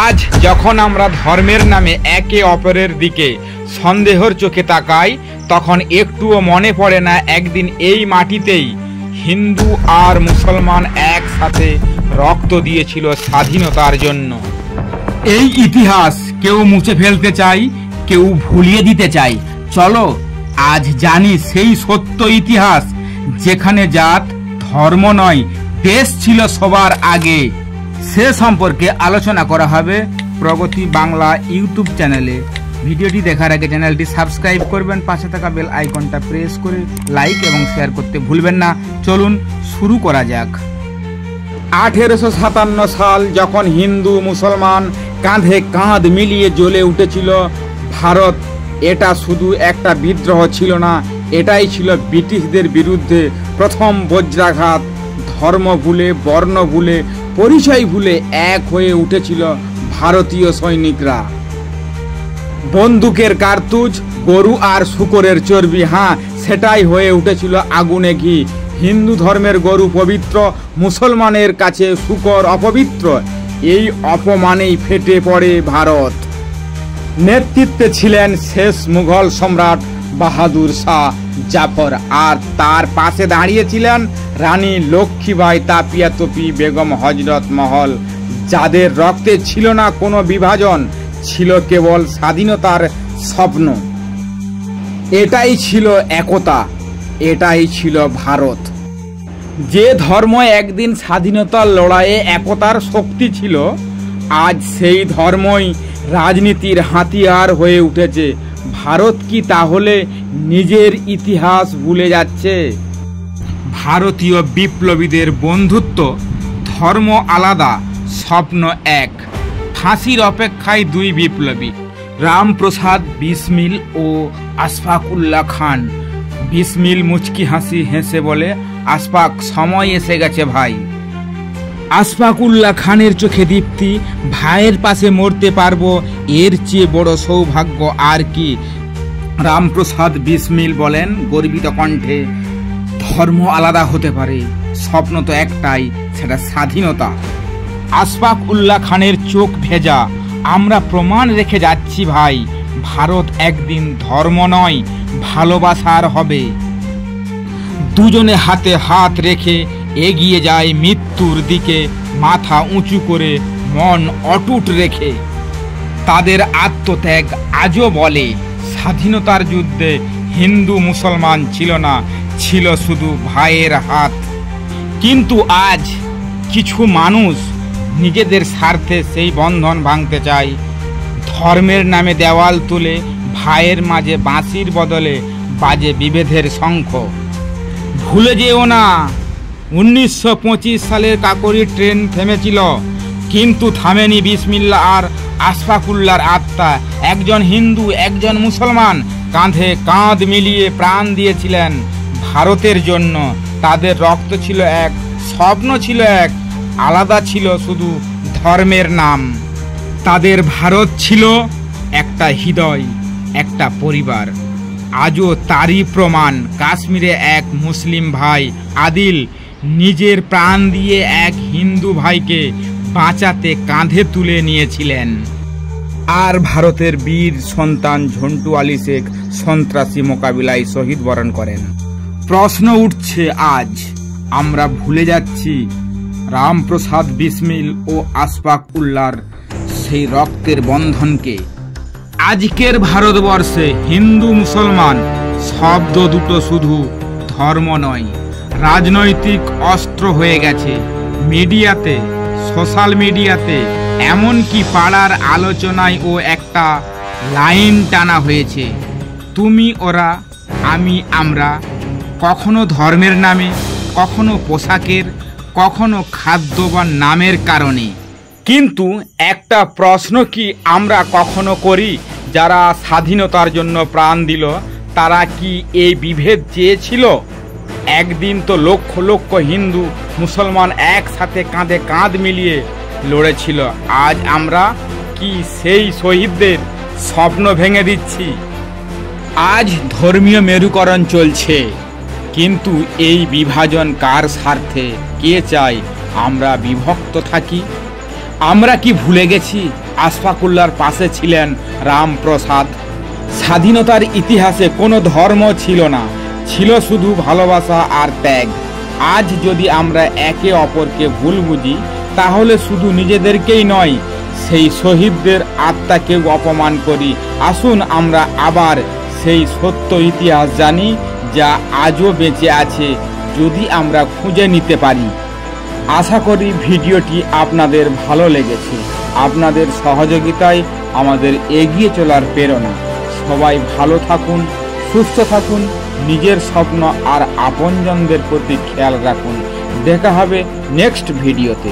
আজ যখন আমরা ধর্মের নামে একে অপরের দিকে সন্দেহের চোখে তাকাই, তখন একটুও মনে পড়ে না একদিন এই মাটিতেই হিন্দু আর মুসলমান একসাথে রক্ত দিয়েছিল স্বাধীনতার জন্য। এই ইতিহাস কেউ মুছে ফেলতে চাই, কেউ ভুলিয়ে দিতে চাই। চলো আজ জানি সেই সত্য ইতিহাস, যেখানে জাত ধর্ম নয়, দেশ ছিল সবার আগে। সে সম্পর্কে আলোচনা করা হবে প্রগতি বাংলা ইউটিউব চ্যানেলে। ভিডিওটি দেখার আগে চ্যানেলটি সাবস্ক্রাইব করবেন, পাশে থাকা বেল আইকনটা প্রেস করে লাইক এবং শেয়ার করতে ভুলবেন না। চলুন শুরু করা যাক। 1857 সাল যখন হিন্দু মুসলমান কাঁধে কাঁধ মিলিয়ে জ্বলে উঠেছিল ভারত, এটা শুধু একটা বিদ্রোহ ছিল না, এটাই ছিল ব্রিটিশদের বিরুদ্ধে প্রথম বজ্রাঘাত। ধর্ম ভুলে, বর্ণ ভুলে, পরিচয় ভুলে এক হয়ে উঠেছিল ভারতীয় সৈনিকরা। বন্দুকের কার্তুজ, গরু আর শূকরের চর্বি, হ্যাঁ সেটাই হয়ে উঠেছিল আগুনে ঘি। হিন্দু ধর্মের গরু পবিত্র, মুসলমানের কাছে শূকর অপবিত্র। এই অপমানেই ফেটে পড়ে ভারত। নেতৃত্বে ছিলেন শেষ মুঘল সম্রাট বাহাদুর শাহ জাফর, আর তার পাশে দাঁড়িয়েছিলেন রানী লক্ষ্মীবাই, তাপিয়া তোপি, বেগম হজরত মহল, যাদের রক্তে ছিল না কোনো বিভাজন, ছিল কেবল স্বাধীনতার স্বপ্ন। এটাই ছিল একতা, এটাই ছিল ভারত। যে ধর্ম একদিন স্বাধীনতার লড়াইয়ে একতার শক্তি ছিল, আজ সেই ধর্মই রাজনীতির হাতিয়ার হয়ে উঠেছে। ভারত কি তাহলে নিজের ইতিহাস ভুলে যাচ্ছে? ভারতীয় বিপ্লবীদের বন্ধুত্ব, ধর্ম আলাদা, স্বপ্ন এক। ফাঁসির অপেক্ষায় দুই বিপ্লবী, রামপ্রসাদ বিসমিল ও আশফাক উল্লাহ খান। বিসমিল মুচকি হাসি হেসে বলে, আশফাক, সময় এসে গেছে ভাই। আশফাক উল্লাহ খানের চোখে দীপ্তি, ভাইয়ের পাশে মরতে পারবো, এর চেয়ে বড় সৌভাগ্য আর কি? রামপ্রসাদ বিসমিল বলেন গর্বিত কণ্ঠে, ধর্ম আলাদা হতে পারে, স্বপ্ন তো একটাই, সেটা স্বাধীনতা। আশফাক উল্লাহ খানের চোখ ভেজা, আমরা প্রমাণ রেখে যাচ্ছি ভাই, ভারত একদিন ধর্ম নয় ভালোবাসার হবে। দুজনে হাতে হাত রেখে এগিয়ে যায় মৃত্যুর দিকে, মাথা উঁচু করে, মন অটুট রেখে। তাদের আত্মত্যাগ আজও বলে, স্বাধীনতার যুদ্ধে হিন্দু মুসলমান ছিল না, ছিল শুধু ভাইয়ের হাত। কিন্তু আজ কিছু মানুষ নিজেদের স্বার্থে সেই বন্ধন ভাঙতে চায়। ধর্মের নামে দেওয়াল তুলে ভাইয়ের মাঝে বাঁশির বদলে বাজে বিভেদের শঙ্খ। ভুলে যেও না, 1925 সালের কাকরি ট্রেন থেমেছিল, কিন্তু থামেনি বিসমিল্লাহ আর আশফাকুল্লাহর আত্মা। একজন হিন্দু, একজন মুসলমান কাঁধে কাঁধ মিলিয়ে প্রাণ দিয়েছিলেন ভারতের জন্য। তাদের রক্ত ছিল এক, স্বপ্ন ছিল এক, আলাদা ছিল শুধু ধর্মের নাম। তাদের ভারত ছিল একটা হৃদয়, একটা পরিবার। আজও তারই প্রমাণ। কাশ্মীরে এক মুসলিম ভাই আদিল নিজের প্রাণ দিয়ে এক হিন্দু ভাইকে বাঁচাতে কাঁধে তুলে নিয়েছিলেন। আর ভারতের বীর সন্তান ঝন্টু আলী শেখ সন্ত্রাসী মোকাবিলায় শহীদ বরণ করেন। প্রশ্ন উঠছে আজ, আমরা ভুলে যাচ্ছি রামপ্রসাদ বিসমিল ও আশফাক উল্লাহর সেই রক্তের বন্ধনকে। আজকের ভারতবর্ষে হিন্দু মুসলমান শব্দ দুটো শুধু ধর্ম নয়, রাজনৈতিক অস্ত্র হয়ে গেছে। মিডিয়াতে, সোশ্যাল মিডিয়াতে, এমনকি পাড়ার আলোচনায় ও একটা লাইন টানা হয়েছে, তুমি ওরা, আমি আমরা। কখনো ধর্মের নামে, কখনো পোশাকের, কখনো খাদ্য বা নামের কারণে। কিন্তু একটা প্রশ্ন কি আমরা কখনো করি, যারা স্বাধীনতার জন্য প্রাণ দিল, তারা কি এই বিভেদ চেয়েছিল? একদিন তো লক্ষ লক্ষ হিন্দু মুসলমান একসাথে কাঁধে কাঁধ মিলিয়ে লড়েছিল। আজ আমরা কি সেই শহীদদের স্বপ্ন ভেঙে দিচ্ছি? আজ ধর্মীয় মেরুকরণ চলছে, কিন্তু এই বিভাজন কার স্বার্থে? কে চায় আমরা বিভক্ত থাকি? আমরা কি ভুলে গেছি আশফাকুল্লার পাশে ছিলেন রামপ্রসাদ? স্বাধীনতার ইতিহাসে কোনো ধর্ম ছিল না, ছিল শুধু ভালোবাসা আর ত্যাগ। আজ যদি আমরা একে অপরকে ভুল বুঝি, তাহলে শুধু নিজেদেরকেই নয়, সেই শহীদদের আত্মাকেও অপমান করি। আসুন আমরা আবার সেই সত্য ইতিহাস জানি, যা আজও বেঁচে আছে যদি আমরা খুঁজে নিতে পারি। আশা করি ভিডিওটি আপনাদের ভালো লেগেছে। আপনাদের সহযোগিতায় আমাদের এগিয়ে চলার প্রেরণা। সবাই ভালো থাকুন, সুস্থ থাকুন, নিজের স্বপ্ন আর আপনজনদের প্রতি খেয়াল রাখুন। দেখা হবে নেক্সট ভিডিওতে।